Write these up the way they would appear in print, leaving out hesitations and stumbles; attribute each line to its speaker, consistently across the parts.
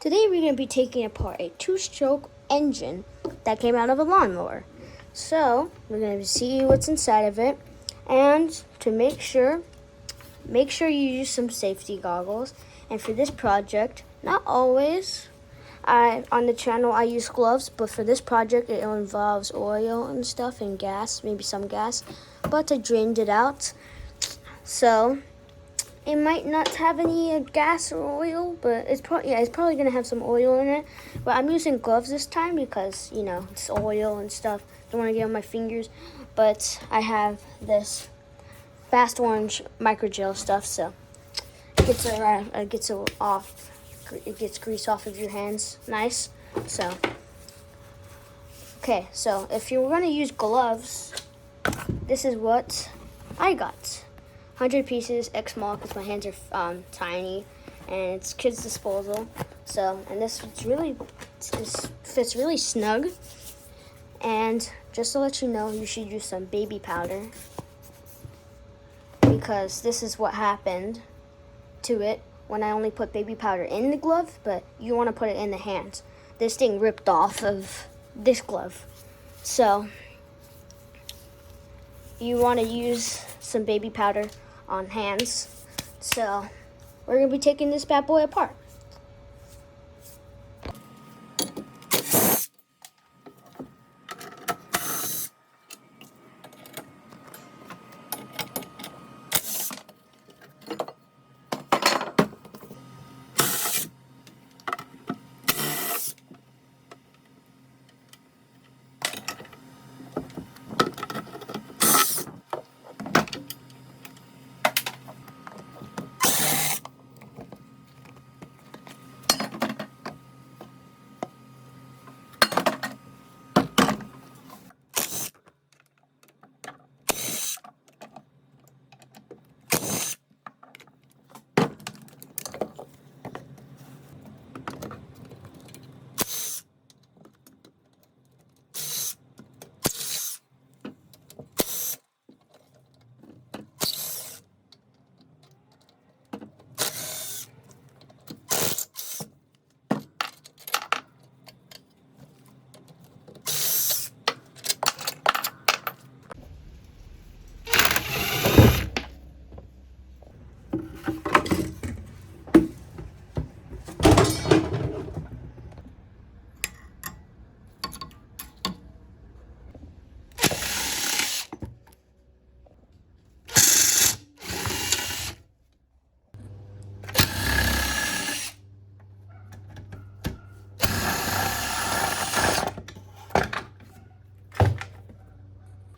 Speaker 1: Today we're going to be taking apart a two-stroke engine that came out of a lawnmower. So we're going to see what's inside of it, and to make sure you use some safety goggles. And for this project, not always, on the channel I use gloves, but for this project it involves oil and stuff and gas, maybe some gas, but I drained it out. So it might not have any gas or oil, but it's probably gonna have some oil in it. But I'm using gloves this time because it's oil and stuff. Don't want to get on my fingers. But I have this fast orange microgel stuff, so it gets grease off of your hands. Nice. So okay, so if you're gonna use gloves, this is what I got. 100 pieces, X small, because my hands are tiny, and it's kids disposal. So, and this fits really snug. And just to let you know, you should use some baby powder, because this is what happened to it when I only put baby powder in the glove, but you want to put it in the hands. This thing ripped off of this glove. So you want to use some baby powder on hands. So we're going to be taking this bad boy apart.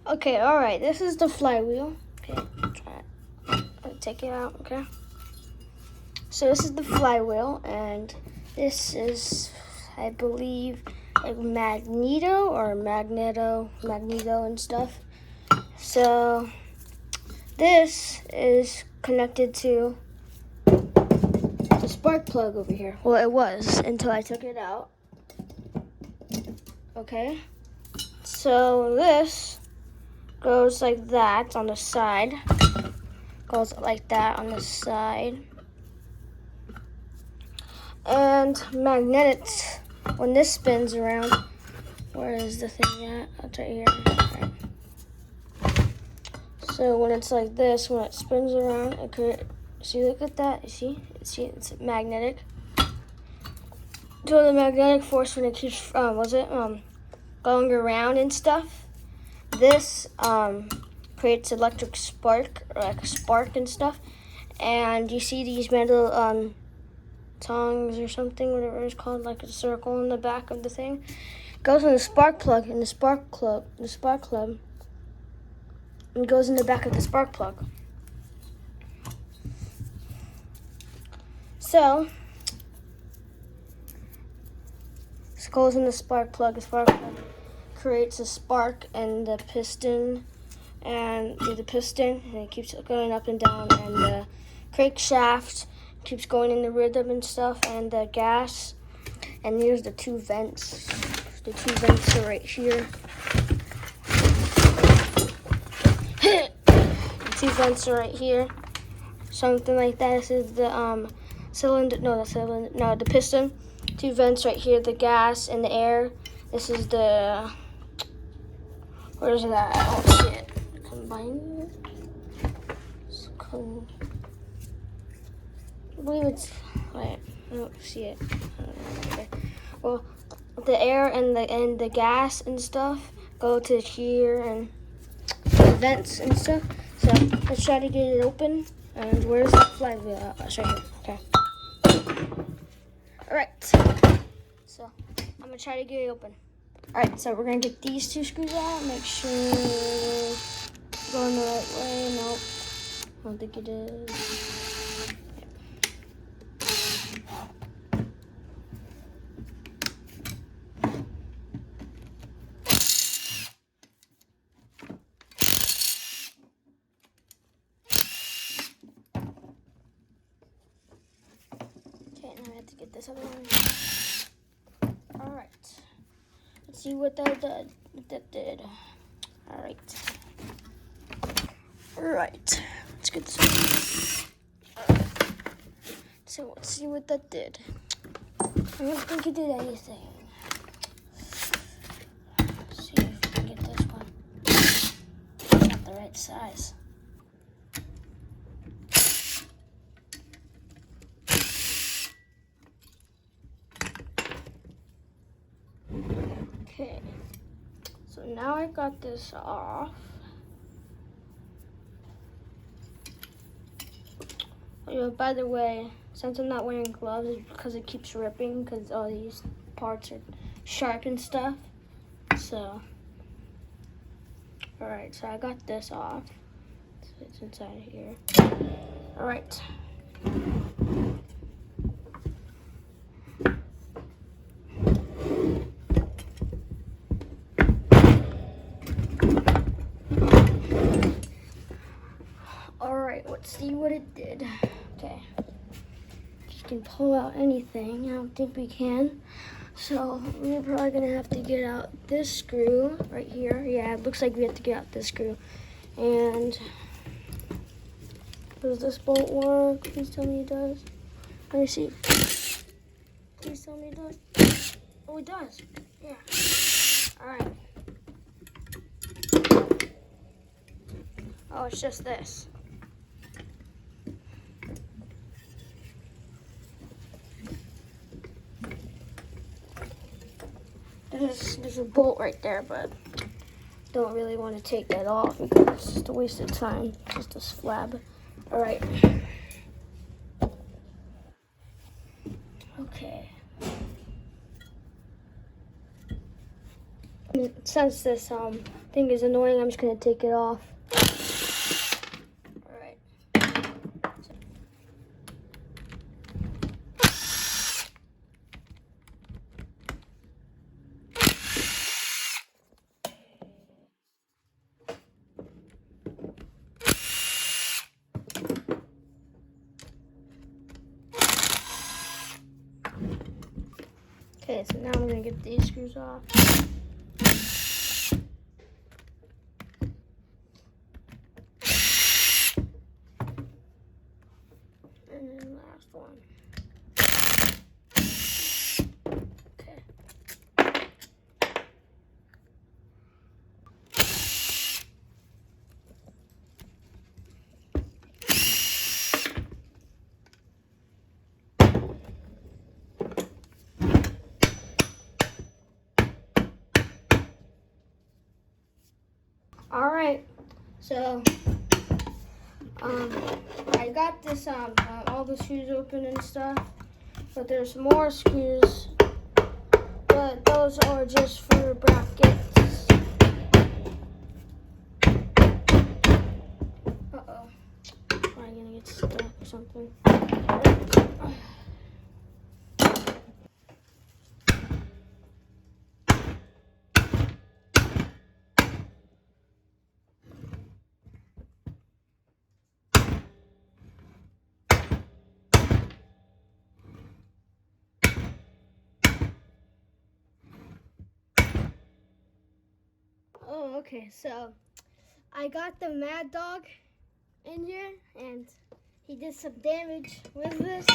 Speaker 1: Okay, alright, this is the flywheel. Okay, try it. I'll take it out, okay? So this is the flywheel, and this is, I believe, like magneto and stuff. So this is connected to the spark plug over here. Well, it was until I took it out. Okay, so this goes like that on the side. Goes like that on the side. And magnets, when this spins around, where is the thing at? It's right here. Right. So when it's like this, when it spins around, it could, see, look at that. You see, it's magnetic. So the magnetic force, when it keeps, going around and stuff, this creates electric spark, or like a spark and stuff. And you see these metal tongs or something, whatever it's called, like a circle in the back of the thing. It goes in the spark plug, and the spark plug, and goes in the back of the spark plug. So this goes in the spark plug. The spark plug creates a spark in the piston, and it keeps going up and down, and the crankshaft keeps going in the rhythm and stuff, and the gas. And here's the two vents. The two vents are right here. The two vents are right here. Something like that. This is the cylinder. No, the piston. two vents right here, the gas and the air. This is the, where is it at? I don't see it. Combine. I believe it's, wait, I don't see it. Okay. Well, the air and the gas and stuff go to here and the vents and stuff. So let's try to get it open. And where's that flywheel? It's right here. Okay. All right. So I'm gonna try to get it open. All right. So we're gonna get these two screws out. Make sure it's going the right way. Nope. I don't think it is. Okay, now I have to get this other one. All right. Let's see what that did. All right. All right. Let's get this one. So let's see what that did. I don't think it did anything. Let's see if we can get this one. It's not the right size. Okay. So now I got this off. Oh, by the way, since I'm not wearing gloves, it's because it keeps ripping because all these parts are sharp and stuff. So, all right, so I got this off. So it's inside of here. All right. All right, let's see what it did. Okay. Just can pull out anything. I don't think we can. So we're probably gonna have to get out this screw right here. Yeah, it looks like we have to get out this screw. And does this bolt work? Please tell me it does. Let me see. Please tell me it does. Oh, it does. Yeah. All right. Oh, it's just this. There's a bolt right there, but don't really want to take that off because it's just a waste of time. Just a slab. All right. Okay. Since this thing is annoying, I'm just gonna take it off. All right. Okay, so now I'm gonna get these screws off. And then last one. Okay. All right, so I got this all the screws open and stuff, but there's more screws, but those are just for brackets. Uh-oh, probably gonna get stuck or something. Oh, okay, so I got the Mad Dog in here, and he did some damage with this.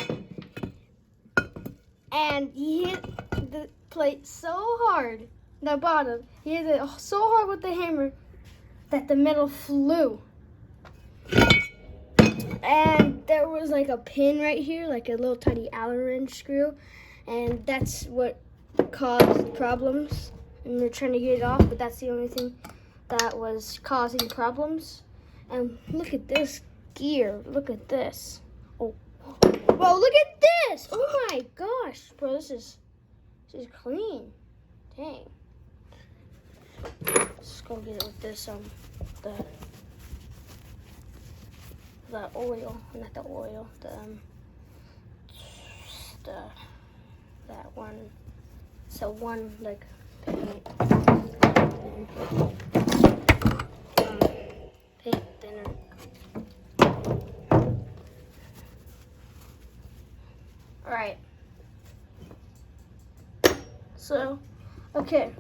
Speaker 1: and he hit the plate so hard, the bottom, he hit it so hard with the hammer that the metal flew. And there was like a pin right here, like a little tiny Allen wrench screw, and that's what caused problems. And they're trying to get it off, but that's the only thing that was causing problems. And look at this gear. Look at this. Oh, whoa! Look at this! Oh my gosh, bro, this is clean. Dang. Let's go get it with this the oil, not the oil, that one. So one like paint thinner. All right. So, okay,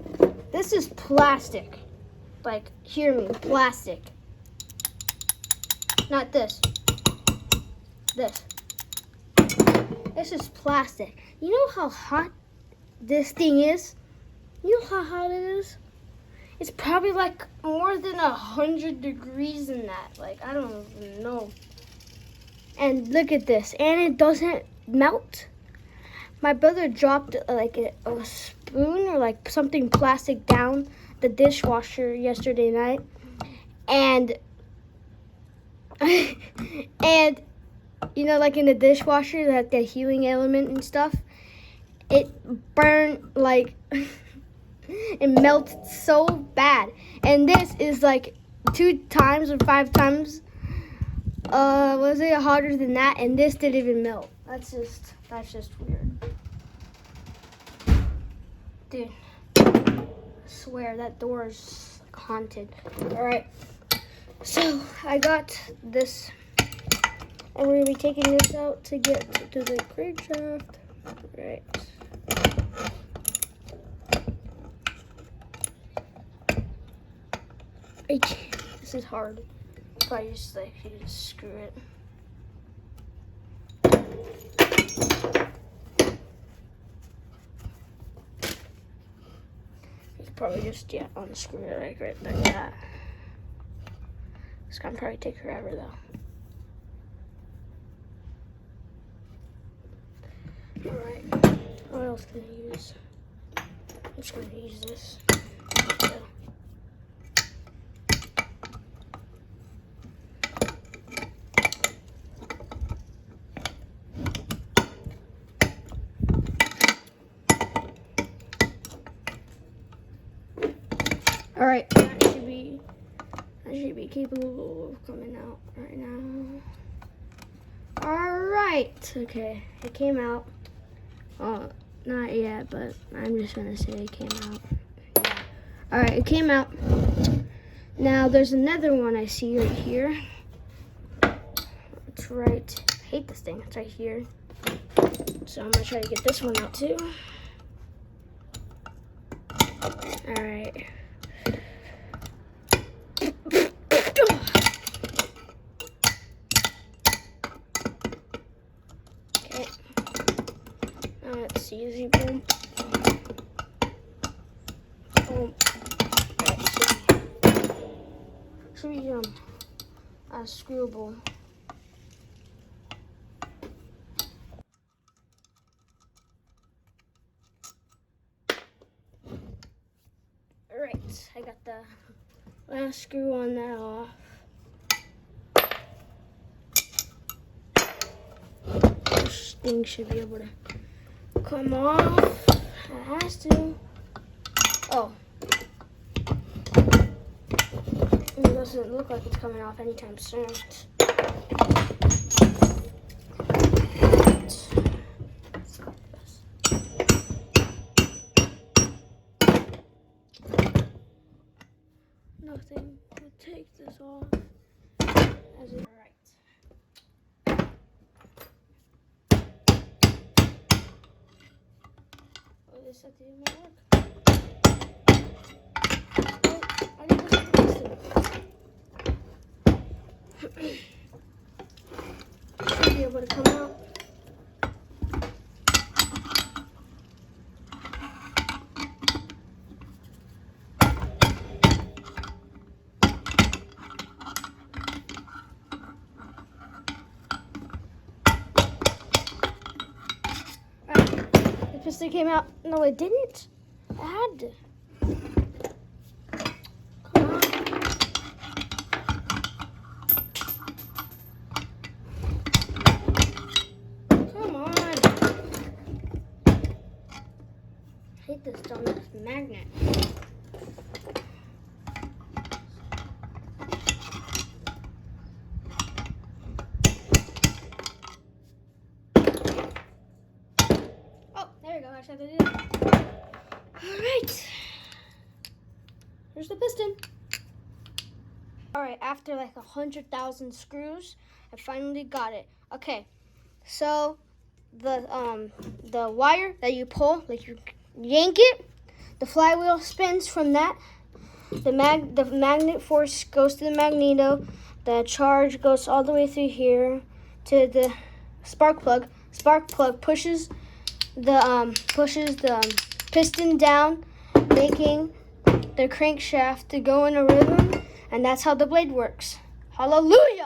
Speaker 1: this is plastic. Like, hear me, plastic. Not this. This. This is plastic. You know how hot this thing is? You know how hot it is? It's probably like more than 100 degrees in that. Like, I don't even know. And look at this. And it doesn't melt. My brother dropped like a spoon or like something plastic down the dishwasher yesterday night. And and you know, like in the dishwasher, that the healing element and stuff, it burned like it melted so bad. And this is like 2 times or 5 times was it hotter than that, and this didn't even melt. That's just weird. Dude, I swear that door is like haunted. Alright. So I got this, and we're gonna be taking this out to get to the crate shaft. Right. This is hard. Probably just like you just screw it. You could probably just unscrew it like right like that. It's gonna probably take forever though. Alright, what else can I use? I'm just gonna use this. So. Alright, that should be capable of coming out right now. Alright, okay, it came out. Not yet, but I'm just gonna say it came out. Yeah. Alright, it came out. Now there's another one I see right here. It's right, I hate this thing, it's right here. So I'm gonna try to get this one out too. Alright. That's easy, boom. Boom. That should be screwable. Alright, I got the last screw on that off. This thing should be able to come off. It has to. Oh. It doesn't look like it's coming off anytime soon. Nothing would take this off. As it right. Oh, this at the end of my work. I didn't look at this thing. Should be able to come out. piston came out. No, it didn't. It had to. Come on. Come on. I hate this dumbass magnet. There you go, actually I did it. Alright. Here's the piston. Alright, after like 100,000 screws, I finally got it. Okay, so the wire that you pull, like you yank it, the flywheel spins from that. The magnet force goes to the magneto. The charge goes all the way through here to the spark plug. Spark plug pushes the piston down, making the crankshaft to go in a rhythm, and that's how the blade works. Hallelujah!